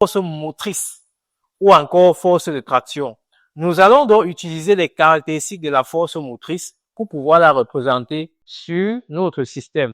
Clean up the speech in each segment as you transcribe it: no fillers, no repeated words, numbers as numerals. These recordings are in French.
force motrice ou encore force de traction. Nous allons donc utiliser les caractéristiques de la force motrice pour pouvoir la représenter sur notre système.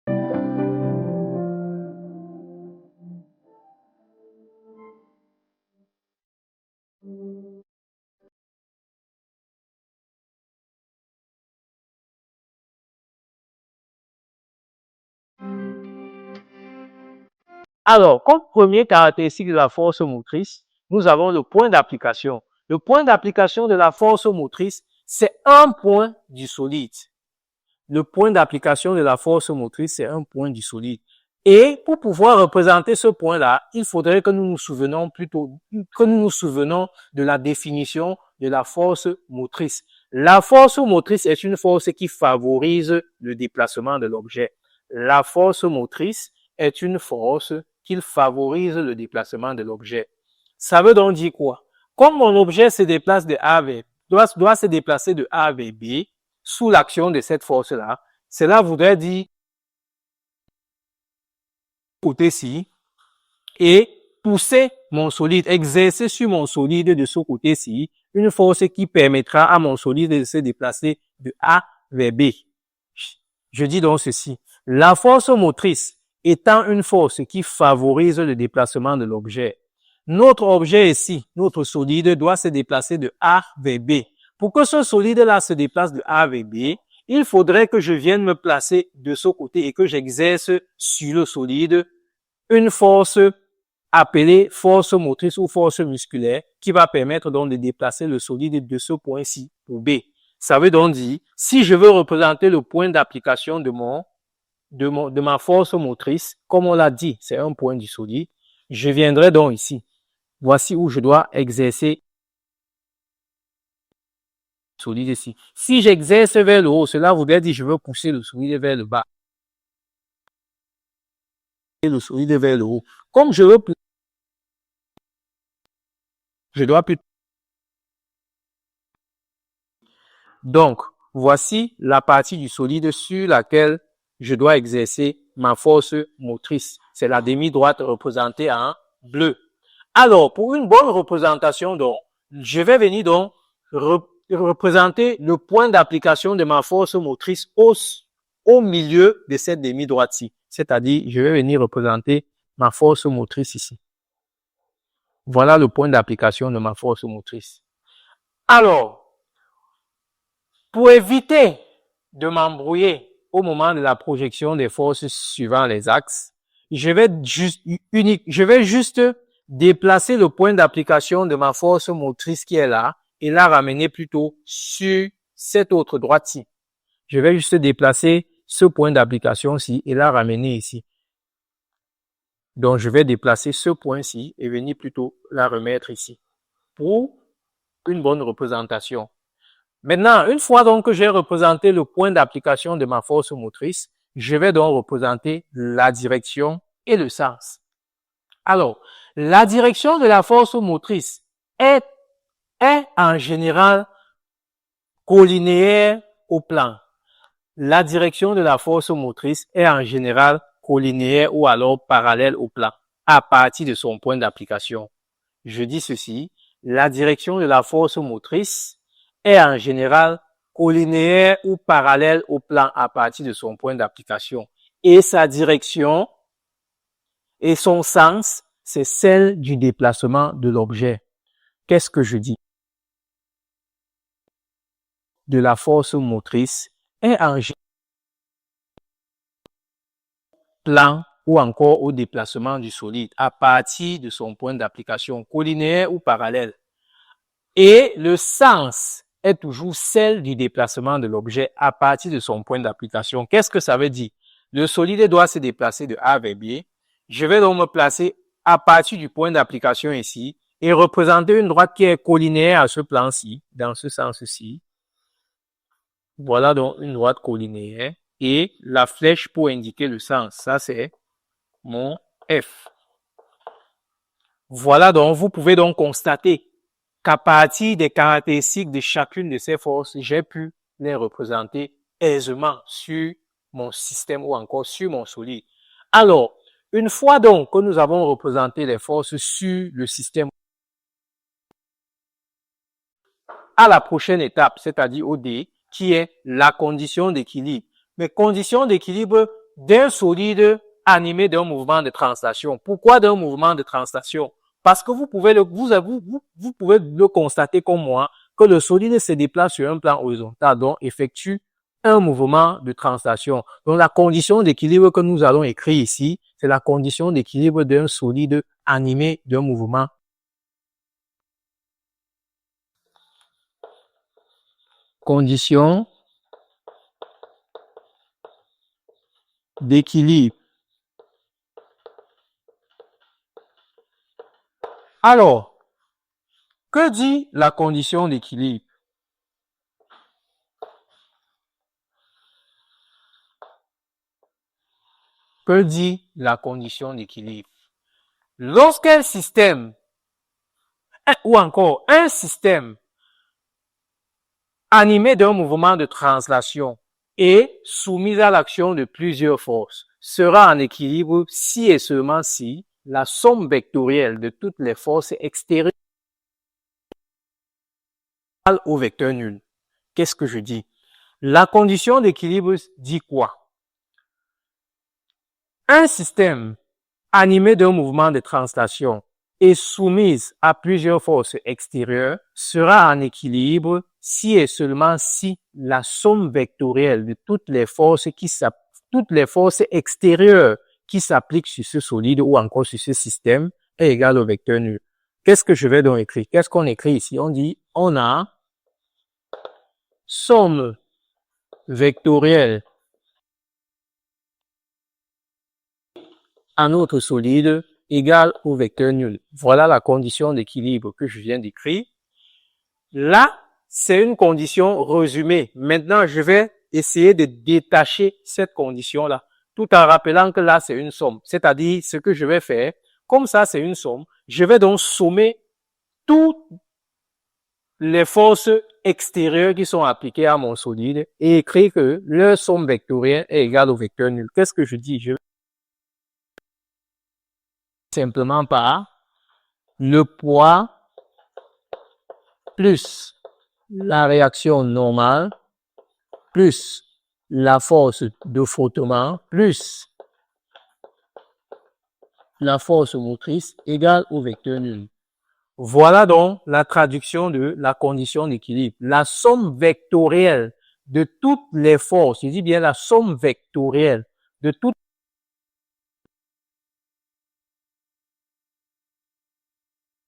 Alors, comme première caractéristique de la force motrice, nous avons le point d'application. Le point d'application de la force motrice, c'est un point du solide. Le point d'application de la force motrice, c'est un point du solide. Et pour pouvoir représenter ce point-là, il faudrait que nous nous souvenions de la définition de la force motrice. La force motrice est une force qui favorise le déplacement de l'objet. La force motrice est une force qui favorise le déplacement de l'objet. Ça veut donc dire quoi? Comme mon objet se déplace de A vers doit se déplacer de A vers B sous l'action de cette force-là, cela voudrait dire côté-ci et pousser mon solide, exercer sur mon solide de ce côté-ci une force qui permettra à mon solide de se déplacer de A vers B. Je dis donc ceci. La force motrice étant une force qui favorise le déplacement de l'objet. Notre objet ici, notre solide, doit se déplacer de A vers B. Pour que ce solide-là se déplace de A vers B, il faudrait que je vienne me placer de ce côté et que j'exerce sur le solide une force appelée force motrice ou force musculaire qui va permettre donc de déplacer le solide de ce point-ci pour B. Ça veut donc dire, si je veux représenter le point d'application de ma force motrice, comme on l'a dit, c'est un point du solide, je viendrai donc ici. Voici où je dois exercer le solide ici. Si j'exerce vers le haut, cela voudrait dire que je veux pousser le solide vers le bas. Et le solide vers le haut. Comme je veux, je dois plus. Donc, voici la partie du solide sur laquelle je dois exercer ma force motrice. C'est la demi-droite représentée en bleu. Alors, pour une bonne représentation, donc, je vais venir donc représenter le point d'application de ma force motrice au milieu de cette demi-droite-ci. C'est-à-dire, je vais venir représenter ma force motrice ici. Voilà le point d'application de ma force motrice. Alors, pour éviter de m'embrouiller au moment de la projection des forces suivant les axes, je vais juste déplacer le point d'application de ma force motrice qui est là et la ramener plutôt sur cette autre droite-ci. Je vais juste déplacer ce point d'application-ci et la ramener ici. Donc, je vais déplacer ce point-ci et venir plutôt la remettre ici pour une bonne représentation. Maintenant, une fois donc que j'ai représenté le point d'application de ma force motrice, je vais donc représenter la direction et le sens. Alors, la direction de la force motrice est en général collinéaire au plan. La direction de la force motrice est en général collinéaire ou alors parallèle au plan à partir de son point d'application. Je dis ceci, la direction de la force motrice est en général collinéaire ou parallèle au plan à partir de son point d'application. Et sa direction et son sens, c'est celle du déplacement de l'objet. Qu'est-ce que je dis? De la force motrice est en général plan ou encore au déplacement du solide à partir de son point d'application collinéaire ou parallèle. Et le sens est toujours celle du déplacement de l'objet à partir de son point d'application. Qu'est-ce que ça veut dire? Le solide doit se déplacer de A vers B. Je vais donc me placer à partir du point d'application ici et représenter une droite qui est collinéaire à ce plan-ci, dans ce sens-ci. Voilà donc une droite collinéaire et la flèche pour indiquer le sens. Ça, c'est mon F. Voilà donc, vous pouvez donc constater qu'à partir des caractéristiques de chacune de ces forces, j'ai pu les représenter aisément sur mon système ou encore sur mon solide. Alors, Une fois donc que nous avons représenté les forces sur le système, à la prochaine étape, c'est-à-dire au D, qui est la condition d'équilibre. Mais condition d'équilibre d'un solide animé d'un mouvement de translation. Pourquoi d'un mouvement de translation? Parce que vous pouvez le constater comme moi, que le solide se déplace sur un plan horizontal, donc effectue un mouvement de translation. Donc la condition d'équilibre que nous allons écrire ici, c'est la condition d'équilibre d'un solide animé d'un mouvement. Condition d'équilibre. Alors, que dit la condition d'équilibre? Que dit la condition d'équilibre? Lorsqu'un système, ou encore un système animé d'un mouvement de translation et soumis à l'action de plusieurs forces, sera en équilibre si et seulement si la somme vectorielle de toutes les forces extérieures au vecteur nul. Qu'est-ce que je dis? La condition d'équilibre dit quoi? Un système animé d'un mouvement de translation et soumise à plusieurs forces extérieures sera en équilibre si et seulement si la somme vectorielle de toutes les forces extérieures qui s'appliquent sur ce solide ou encore sur ce système est égale au vecteur nul. Qu'est-ce que je vais donc écrire? Qu'est-ce qu'on écrit ici? On dit, on a somme vectorielle un autre solide égale au vecteur nul. Voilà la condition d'équilibre que je viens d'écrire. Là, c'est une condition résumée. Maintenant, je vais essayer de détacher cette condition-là, tout en rappelant que là, c'est une somme. C'est-à-dire, ce que je vais faire, comme ça, c'est une somme, je vais donc sommer toutes les forces extérieures qui sont appliquées à mon solide et écrire que leur somme vectorielle est égale au vecteur nul. Qu'est-ce que je dis? Je vais simplement par le poids plus la réaction normale plus la force de frottement plus la force motrice égale au vecteur nul. Voilà donc la traduction de la condition d'équilibre. La somme vectorielle de toutes les forces, je dis bien la somme vectorielle de toutes.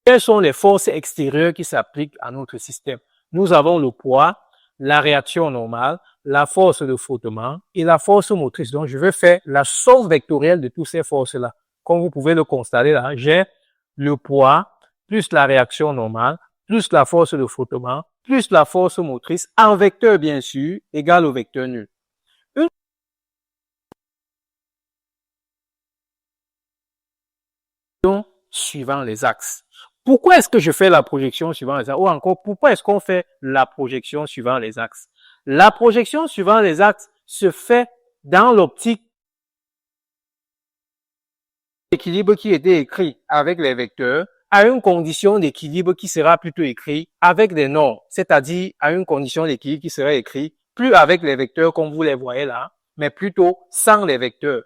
Quelles sont les forces extérieures qui s'appliquent à notre système? Nous avons le poids, la réaction normale, la force de frottement et la force motrice. Donc, je vais faire la somme vectorielle de toutes ces forces-là. Comme vous pouvez le constater là, j'ai le poids plus la réaction normale, plus la force de frottement, plus la force motrice en vecteur bien sûr, égale au vecteur nul. Suivant les axes. Pourquoi est-ce que je fais la projection suivant les axes? Ou encore, pourquoi est-ce qu'on fait la projection suivant les axes? La projection suivant les axes se fait dans l'optique d'équilibre qui était écrit avec les vecteurs à une condition d'équilibre qui sera plutôt écrit avec des normes, c'est-à-dire à une condition d'équilibre qui serait écrit plus avec les vecteurs comme vous les voyez là, mais plutôt sans les vecteurs.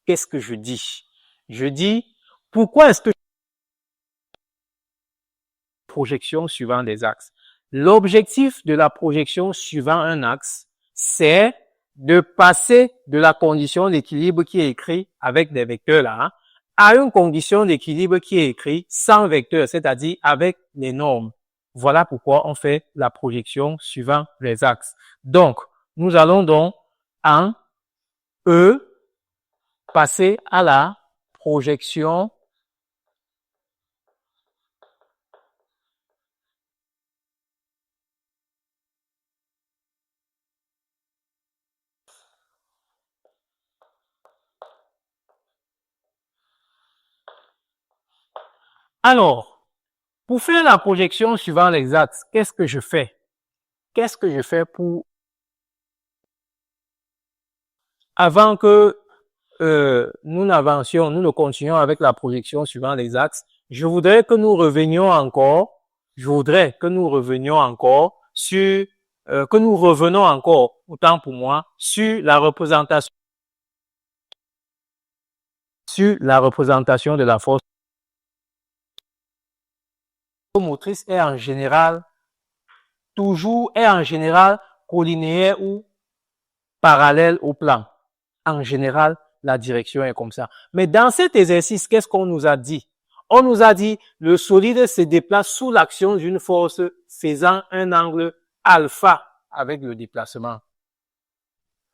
Qu'est-ce que je dis? Je dis, pourquoi est-ce que projection suivant des axes? L'objectif de la projection suivant un axe, c'est de passer de la condition d'équilibre qui est écrite avec des vecteurs là, à une condition d'équilibre qui est écrite sans vecteurs, c'est-à-dire avec les normes. Voilà pourquoi on fait la projection suivant les axes. Donc, nous allons donc en E passer à la projection Alors, pour faire la projection suivant les axes, qu'est-ce que je fais? Qu'est-ce que je fais pour... Avant que nous avancions, nous continuons avec la projection suivant les axes, je voudrais que nous revenions encore sur, que nous revenons encore, autant pour moi, sur la représentation de la force motrice est en général collinéaire ou parallèle au plan. En général, la direction est comme ça. Mais dans cet exercice, qu'est-ce qu'on nous a dit? On nous a dit le solide se déplace sous l'action d'une force faisant un angle alpha avec le déplacement.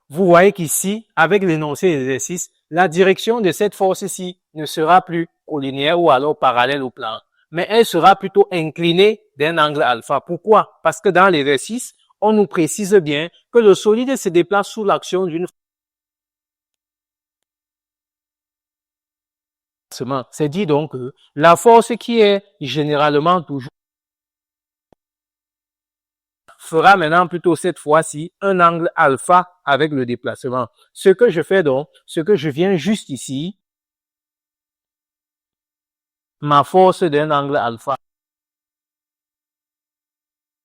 Vous voyez qu'ici, avec l'énoncé d'exercice, la direction de cette force-ci ne sera plus collinéaire ou alors parallèle au plan, mais elle sera plutôt inclinée d'un angle alpha. Pourquoi? Parce que dans l'exercice, on nous précise bien que le solide se déplace sous l'action d'une force. C'est dit donc que la force qui est généralement toujours fera maintenant plutôt cette fois-ci un angle alpha avec le déplacement. Ce que je fais donc, ce que je viens juste ici, ma force d'un angle alpha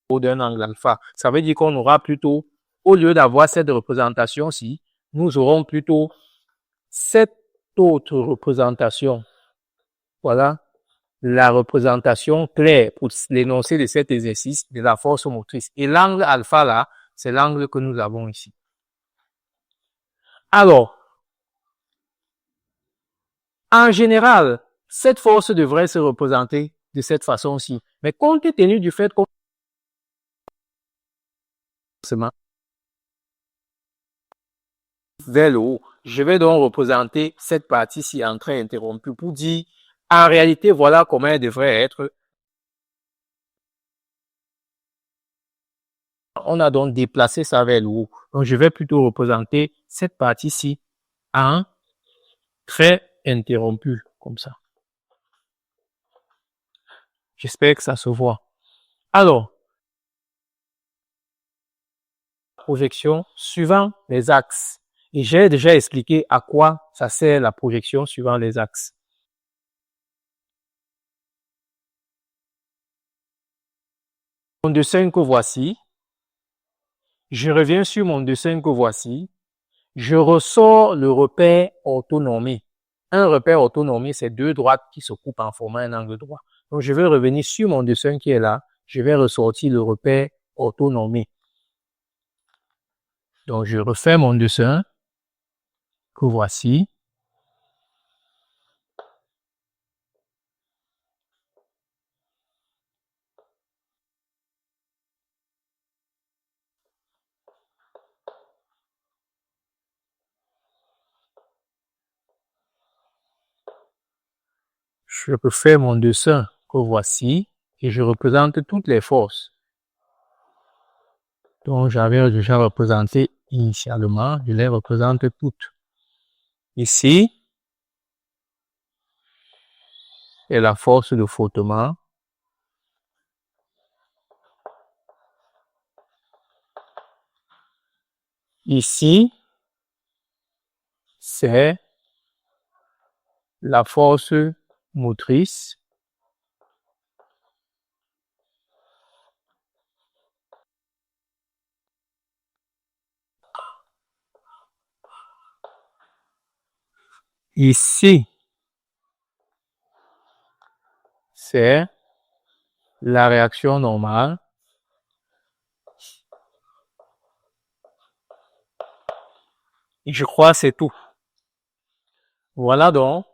ou d'un angle alpha. Ça veut dire qu'on aura plutôt, au lieu d'avoir cette représentation-ci, nous aurons plutôt cette autre représentation. Voilà la représentation claire pour l'énoncé de cet exercice de la force motrice. Et l'angle alpha là, c'est l'angle que nous avons ici. Alors, en général, cette force devrait se représenter de cette façon-ci. Mais compte tenu du fait qu'on vers le haut, je vais donc représenter cette partie-ci en trait interrompu pour dire, en réalité, voilà comment elle devrait être. On a donc déplacé ça vers le haut. Donc, je vais plutôt représenter cette partie-ci en trait interrompu, comme ça. J'espère que ça se voit. Alors, projection suivant les axes. Et j'ai déjà expliqué à quoi ça sert la projection suivant les axes. Mon dessin que voici. Je reviens sur mon dessin que voici. Je ressors le repère orthonormé. Un repère orthonormé, c'est deux droites qui se coupent en formant un angle droit. Donc, je vais revenir sur mon dessin qui est là. Je vais ressortir le repère orthonormé. Donc, je refais mon dessin que voici. Je refais mon dessin que voici et je représente toutes les forces. Donc, j'avais déjà représenté initialement, je les représente toutes. Ici, est la force de frottement. Ici, c'est la force motrice. Ici, c'est la réaction normale. Et je crois que c'est tout. Voilà donc.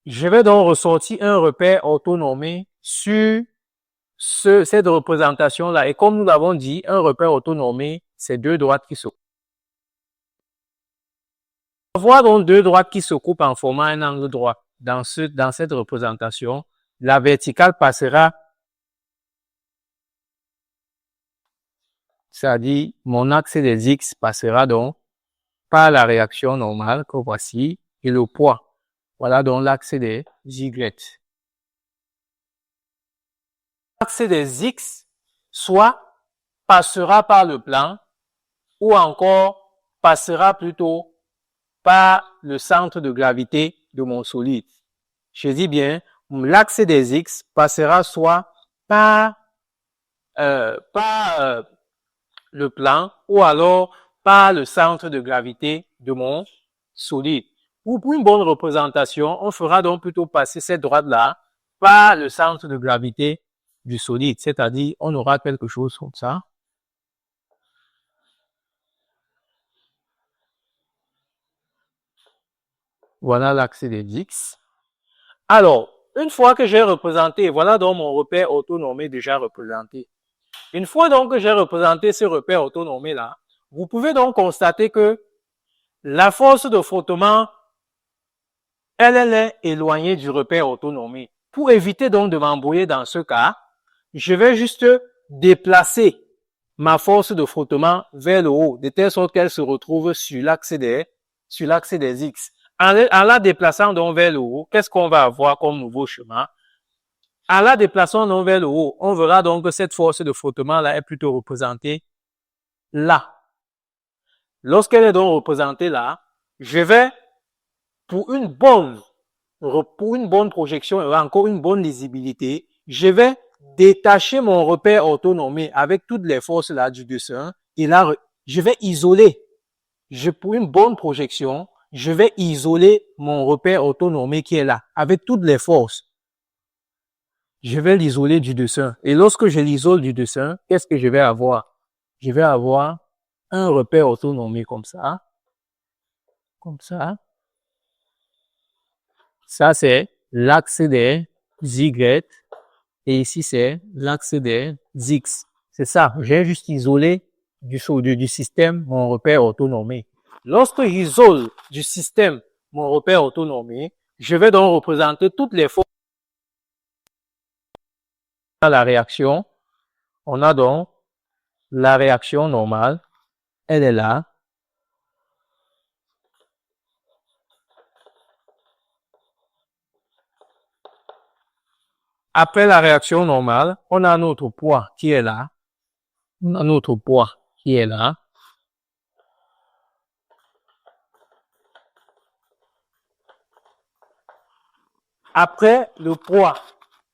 Je vais donc ressortir un repère orthonormé sur cette représentation-là. Et comme nous l'avons dit, un repère orthonormé, c'est deux droites qui se coupent. On voit donc deux droites qui se coupent en formant un angle droit. Dans cette représentation, la verticale passera, c'est-à-dire mon axe des X passera donc par la réaction normale que voici et le poids. Voilà donc l'axe des Y. L'axe des X soit passera par le plan ou encore passera plutôt par le centre de gravité de mon solide. Je dis bien, l'axe des X passera soit par le plan ou alors par le centre de gravité de mon solide. Pour une bonne représentation, on fera donc plutôt passer cette droite-là par le centre de gravité du solide, c'est-à-dire on aura quelque chose comme ça. Voilà l'axe des X. Alors, une fois que j'ai représenté, voilà donc mon repère orthonormé déjà représenté. Une fois donc que j'ai représenté ce repère orthonormé là, vous pouvez donc constater que la force de frottement, elle est éloignée du repère orthonormé. Pour éviter donc de m'embrouiller dans ce cas, je vais juste déplacer ma force de frottement vers le haut, de telle sorte qu'elle se retrouve sur l'axe des X. En la déplaçant donc vers le haut, qu'est-ce qu'on va avoir comme nouveau chemin? En la déplaçant donc vers le haut, on verra donc que cette force de frottement là est plutôt représentée là. Lorsqu'elle est donc représentée là, je vais, pour une bonne projection et encore une bonne lisibilité, je vais détacher mon repère orthonormé avec toutes les forces là du dessin et là, je vais isoler. Pour une bonne projection, je vais isoler mon repère orthonormé qui est là avec toutes les forces. Je vais l'isoler du dessin. Et lorsque je l'isole du dessin, qu'est-ce que je vais avoir? Je vais avoir un repère orthonormé comme ça. Comme ça. Ça, c'est l'axe des Y. Et ici, c'est l'axe des X. C'est ça. J'ai juste isolé du système mon repère orthonormé. Lorsque j'isole du système mon repère orthonormé, je vais donc représenter toutes les forces. Dans la réaction, on a donc la réaction normale. Elle est là. Après la réaction normale, on a notre poids qui est là. On a notre poids qui est là. Après le poids,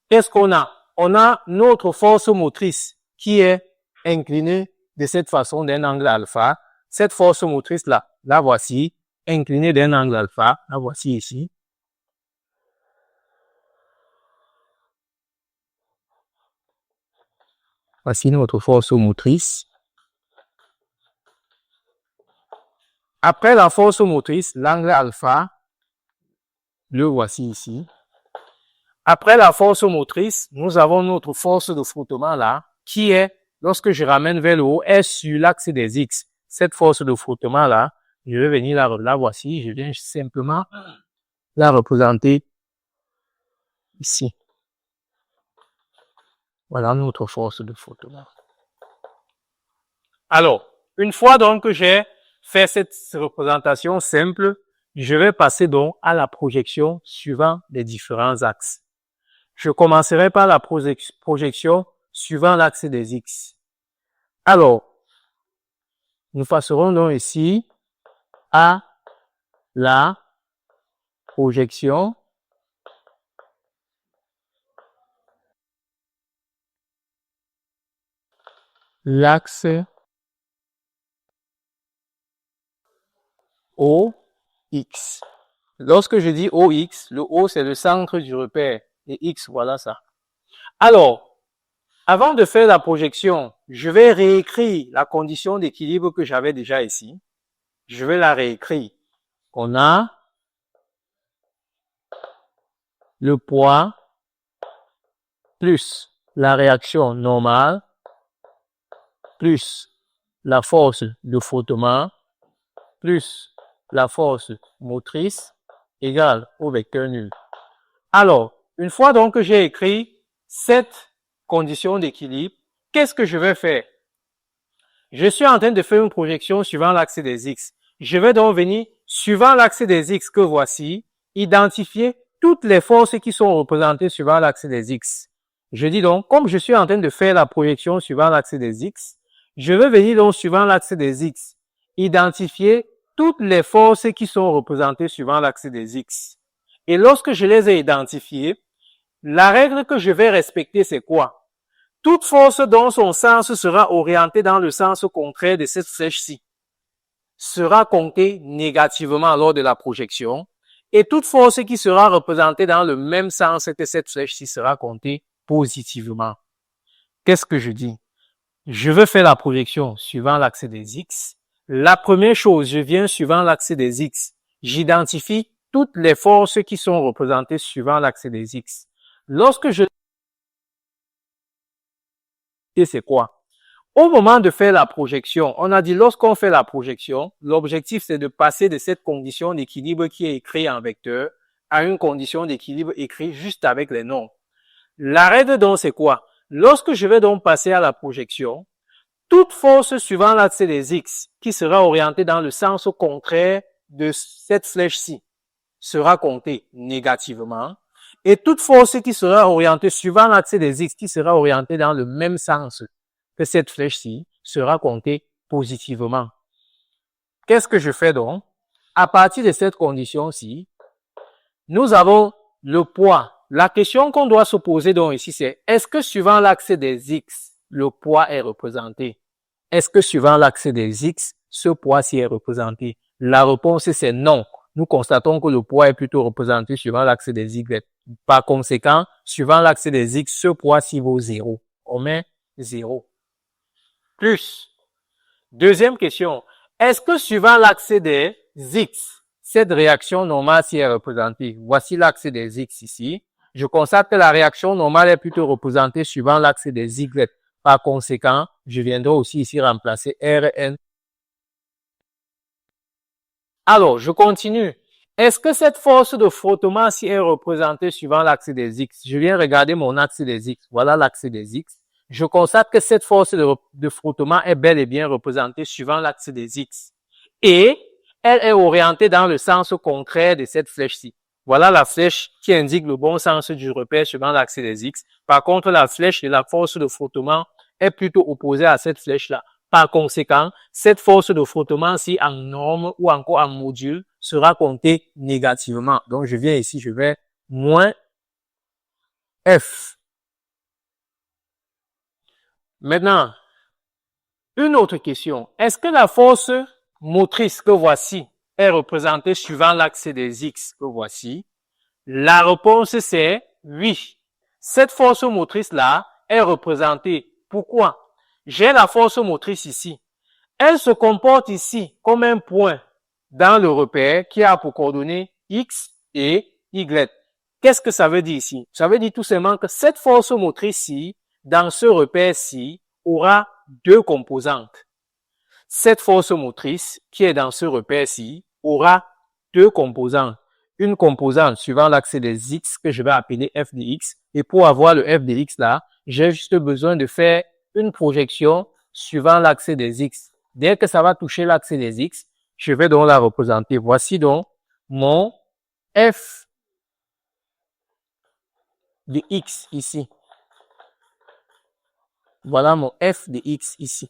qu'est-ce qu'on a? On a notre force motrice qui est inclinée de cette façon d'un angle alpha. Cette force motrice-là, la voici, inclinée d'un angle alpha. La voici ici. Voici notre force motrice. Après la force motrice, l'angle alpha, le voici ici. Après la force motrice, nous avons notre force de frottement là, qui est, lorsque je ramène vers le haut, est sur l'axe des X. Cette force de frottement là, je vais venir la voici, je viens simplement la représenter ici. Voilà notre force de frottement. Alors, une fois donc que j'ai fait cette représentation simple, je vais passer donc à la projection suivant les différents axes. Je commencerai par la projection suivant l'axe des X. Alors, nous passerons donc ici à la projection l'axe OX. Lorsque je dis OX, le O c'est le centre du repère et X, voilà ça. Alors, avant de faire la projection, je vais réécrire la condition d'équilibre que j'avais déjà ici. Je vais la réécrire. On a le poids plus la réaction normale plus la force de frottement plus la force motrice égale au vecteur nul. Alors, une fois donc que j'ai écrit cette condition d'équilibre, qu'est-ce que je vais faire? Je suis en train de faire une projection suivant l'axe des X. Je vais donc venir, suivant l'axe des X que voici, identifier toutes les forces qui sont représentées suivant l'axe des X. Je dis donc, comme je suis en train de faire la projection suivant l'axe des X, je vais venir donc suivant l'axe des X, identifier toutes les forces qui sont représentées suivant l'axe des X. Et lorsque je les ai identifiées, la règle que je vais respecter, c'est quoi? Toute force dont son sens sera orienté dans le sens contraire de cette flèche-ci sera comptée négativement lors de la projection, et toute force qui sera représentée dans le même sens que cette flèche-ci sera comptée positivement. Qu'est-ce que je dis? Je veux faire la projection suivant l'axe des X. La première chose, je viens suivant l'axe des X. J'identifie toutes les forces qui sont représentées suivant l'axe des X. Lorsque je... c'est quoi? Au moment de faire la projection, on a dit lorsqu'on fait la projection, l'objectif c'est de passer de cette condition d'équilibre qui est écrite en vecteur à une condition d'équilibre écrite juste avec les nombres. La règle donc c'est quoi? Lorsque je vais donc passer à la projection, toute force suivant l'axe des X qui sera orientée dans le sens contraire de cette flèche-ci sera comptée négativement, et toute force qui sera orientée suivant l'axe des X qui sera orientée dans le même sens que cette flèche-ci sera comptée positivement. Qu'est-ce que je fais donc? À partir de cette condition-ci, nous avons le poids. La question qu'on doit se poser donc ici, c'est est-ce que suivant l'axe des X, le poids est représenté? Est-ce que suivant l'axe des X, ce poids-ci est représenté? La réponse c'est non. Nous constatons que le poids est plutôt représenté suivant l'axe des Y. Par conséquent, suivant l'axe des X, ce poids-ci vaut 0. On met 0. Plus. Deuxième question. Est-ce que suivant l'axe des X, cette réaction normale s'y est représentée? Voici l'axe des X ici. Je constate que la réaction normale est plutôt représentée suivant l'axe des Y. Par conséquent, je viendrai aussi ici remplacer Rn. Alors, je continue. Est-ce que cette force de frottement s'y est représentée suivant l'axe des X? Je viens regarder mon axe des X. Voilà l'axe des X. Je constate que cette force de frottement est bel et bien représentée suivant l'axe des X. Et elle est orientée dans le sens contraire de cette flèche-ci. Voilà la flèche qui indique le bon sens du repère suivant l'axe des X. Par contre, la flèche de la force de frottement est plutôt opposée à cette flèche-là. Par conséquent, cette force de frottement-ci en norme ou encore en module sera comptée négativement. Donc, je viens ici, je vais moins F. Maintenant, une autre question. Est-ce que la force motrice que voici est représentée suivant l'axe des X que voici? La réponse c'est oui. Cette force motrice-là est représentée. Pourquoi? J'ai la force motrice ici. Elle se comporte ici comme un point dans le repère qui a pour coordonnées X et Y. Qu'est-ce que ça veut dire ici? Ça veut dire tout simplement que cette force motrice-ci, dans ce repère-ci, aura deux composantes. Cette force motrice qui est dans ce repère-ci aura deux composantes. Une composante suivant l'axe des X que je vais appeler f de X. Et pour avoir le f de X là, j'ai juste besoin de faire une projection suivant l'axe des X. Dès que ça va toucher l'axe des X, je vais donc la représenter. Voici donc mon f de X ici. Voilà mon f de X ici.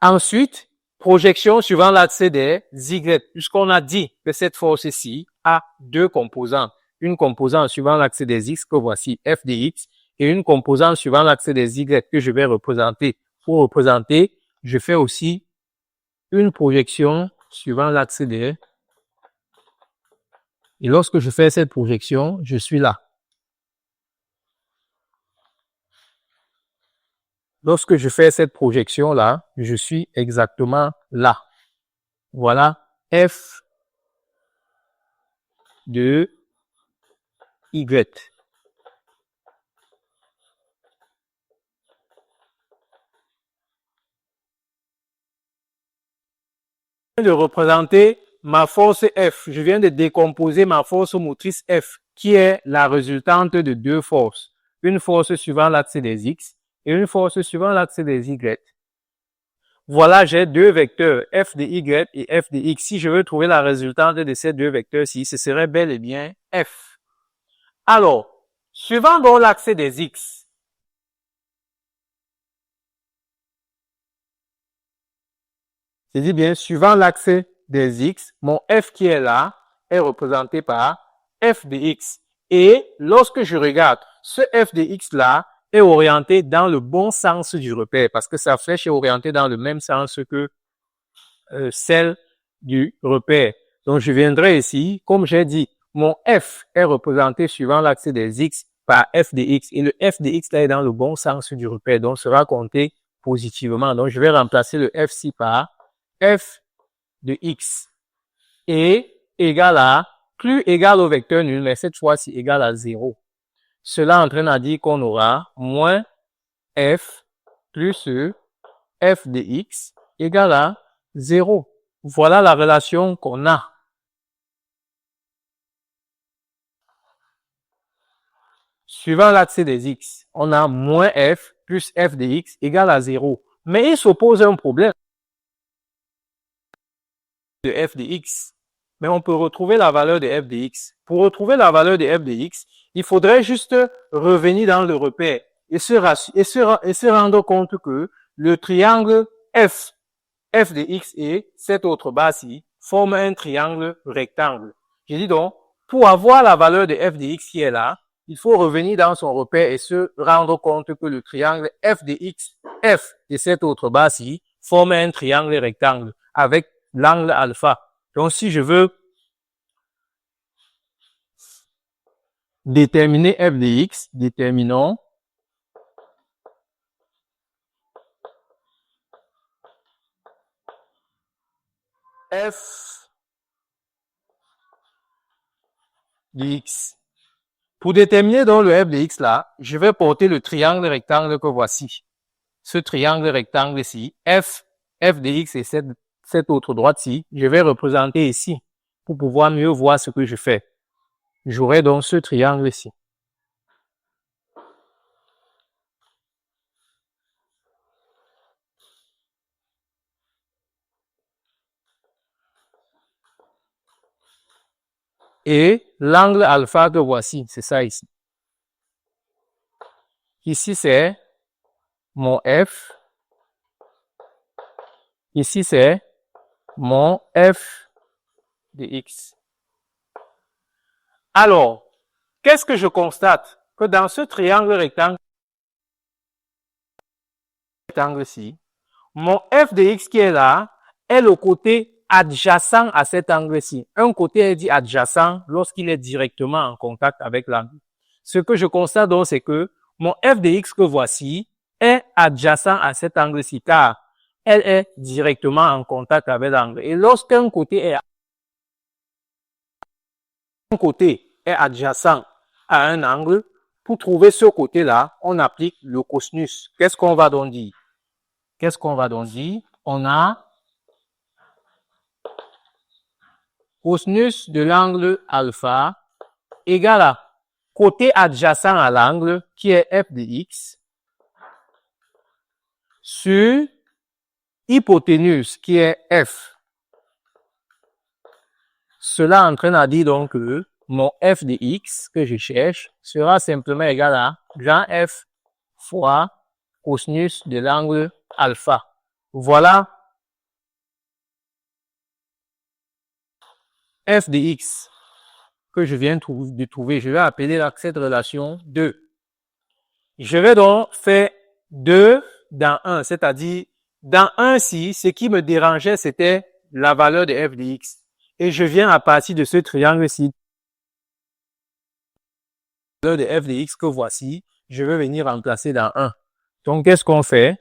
Ensuite, projection suivant l'axe des Y, puisqu'on a dit que cette force-ci a deux composantes. Une composante suivant l'axe des X que voici, f de X, et une composante suivant l'axe des Y que je vais représenter. Pour représenter, je fais aussi une projection suivant l'axe des... Et lorsque je fais cette projection, je suis là. Lorsque je fais cette projection-là, je suis exactement là. Voilà f de Y. De représenter ma force F. Je viens de décomposer ma force motrice F, qui est la résultante de deux forces. Une force suivant l'axe des X et une force suivant l'axe des Y. Voilà, j'ai deux vecteurs, f de Y et f de X. Si je veux trouver la résultante de ces deux vecteurs-ci, ce serait bel et bien F. Alors, suivant donc l'axe des X, c'est-à-dire bien suivant l'axe des x, mon f qui est là, est représenté par f de x. Et lorsque je regarde, ce f de x là est orienté dans le bon sens du repère, parce que sa flèche est orientée dans le même sens que celle du repère. Donc, je viendrai ici, comme j'ai dit, mon f est représenté suivant l'axe des x par f de x, et le f de x là est dans le bon sens du repère, donc sera compté positivement. Donc, je vais remplacer le f ci par f de x et égal à, plus égal au vecteur nul, mais cette fois-ci égal à 0. Cela entraîne à dire qu'on aura moins f plus f de x égale à 0. Voilà la relation qu'on a. Suivant l'axe des x, on a moins f plus f de x égale à 0. Mais il s'oppose un problème de f de x. Mais on peut retrouver la valeur de f de x. Pour retrouver la valeur de f de x, il faudrait juste revenir dans le repère et se rendre compte que le triangle f de x et cette autre base-ci forment un triangle rectangle. J'ai dit donc, pour avoir la valeur de f de x qui est là, il faut revenir dans son repère et se rendre compte que le triangle f de x, f de cette autre base-ci forme un triangle rectangle avec l'angle alpha. Donc, si je veux déterminer f de x, déterminons f de x. Pour déterminer donc le f de x là, je vais porter le triangle rectangle que voici. Ce triangle rectangle-ci, f de x et cette autre droite-ci, je vais représenter ici pour pouvoir mieux voir ce que je fais. J'aurai donc ce triangle-ci. Et l'angle alpha que voici, c'est ça ici. Ici, c'est mon f. Ici, c'est mon f de x. Alors, qu'est-ce que je constate? Que dans ce triangle rectangle-ci, mon f de x qui est là est le côté adjacent à cet angle-ci. Un côté est dit adjacent lorsqu'il est directement en contact avec l'angle. Ce que je constate donc, c'est que mon f de x que voici est adjacent à cet angle-ci, car elle est directement en contact avec l'angle. Et lorsqu'un côté est adjacent à un angle, pour trouver ce côté-là, on applique le cosinus. Qu'est-ce qu'on va donc dire? On a cosinus de l'angle alpha égale à côté adjacent à l'angle qui est f de x sur hypoténuse qui est f. Cela entraîne à dire donc que mon f de x que je cherche sera simplement égal à grand F fois cosinus de l'angle alpha. Voilà f de x que je viens de trouver. Je vais appeler cette relation 2. Je vais donc faire 2 dans 1, c'est-à-dire dans 1 ci, ce qui me dérangeait, c'était la valeur de f de x. Et je viens à partir de ce triangle-ci, la valeur de f de x que voici, je vais venir remplacer dans 1. Donc, qu'est-ce qu'on fait?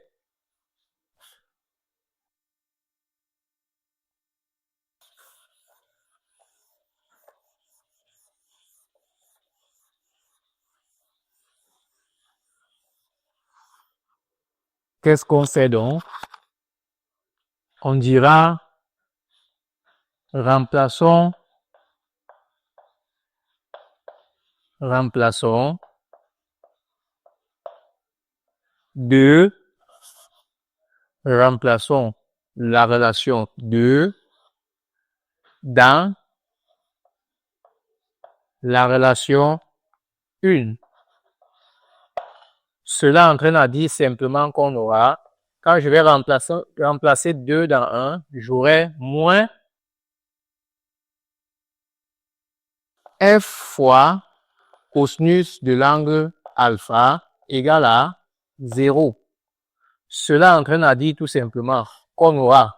Qu'est-ce qu'on fait donc? On dira, remplaçons 2, remplaçons la relation 2 dans la relation 1. Cela entraîne à dire simplement qu'on aura, quand je vais remplacer 2 dans 1, j'aurai moins F fois cosinus de l'angle alpha égale à 0. Cela entraîne à dire tout simplement qu'on aura